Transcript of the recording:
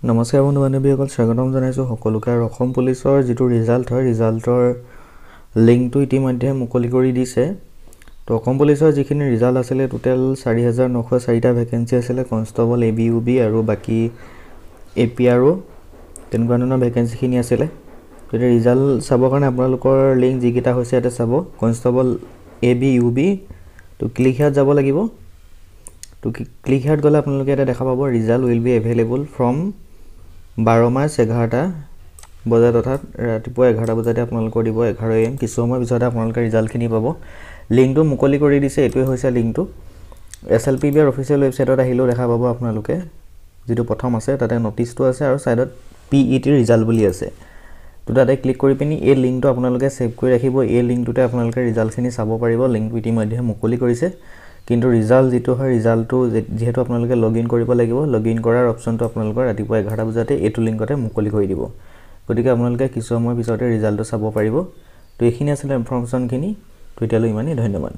নমস্কাৰ বন্ধু বান্ধৱীসকল, স্বাগতম জনাইছোঁ সকলোকে। আৰু অসম পুলিচৰ যিটো ৰিজাল্ট হয়, ৰিজাল্টৰ লিংকটো ইতিমধ্যে মুকলি কৰি দিছে। তো অসম পুলিচৰ যিখিনি ৰিজাল্ট আছিলে, টোটেল 4,904টা ভেকেঞ্চি আছিলে, কনষ্টেবল ABUB আৰু বাকী APRO তেনেকুৱা ধৰণৰ ভেকেঞ্চিখিনি আছিলে। গতিকে ৰিজাল্ট চাবৰ কাৰণে আপোনালোকৰ লিংক যিকেইটা হৈছে ইয়াতে চাব। কনষ্টেবল ABUB তো ক্লিক হিয়াৰত যাব লাগিব। তো ক্লিক হিয়াৰত গ'লে আপোনালোকে ইয়াতে দেখা পাব result will be available from 12 March 11টা বজাত, অৰ্থাৎ ৰাতিপুৱা 11টা বজাতে আপোনালোকৰ দিব 11 AM। কিছু সময় পিছতে আপোনালোকে ৰিজাল্টখিনি পাব। লিংকটো মুকলি কৰি দিছে, এইটোৱে হৈছে লিংকটো। SLPBৰ অফিচিয়েল ৱেবছাইটত আহিলেও দেখা পাব আপোনালোকে, যিটো প্ৰথম আছে তাতে নটিচটো আছে আৰু ছাইডত PET ৰিজাল্ট বুলি আছে। তো তাতে ক্লিক কৰি পিনি এই লিংকটো আপোনালোকে ছেভ কৰি ৰাখিব। এই লিংকটোতে আপোনালোকে ৰিজাল্টখিনি চাব পাৰিব। লিংকটো ইতিমধ্যে মুকলি কৰিছে, কিন্তু ৰিজাল্ট যিটো হয়, ৰিজাল্টটো যিহেতু আপোনালোকে লগইন কৰিব লাগিব, লগইন কৰাৰ অপশ্যনটো আপোনালোকৰ ৰাতিপুৱা 11টা বজাতে এইটো লিংকতে মুকলি কৰি দিব। গতিকে আপোনালোকে কিছু সময় পিছতে ৰিজাল্টটো চাব পাৰিব। তো এইখিনি আছিলে ইনফৰমেশ্যনখিনি। তো এতিয়ালৈ ইমানেই, ধন্যবাদ।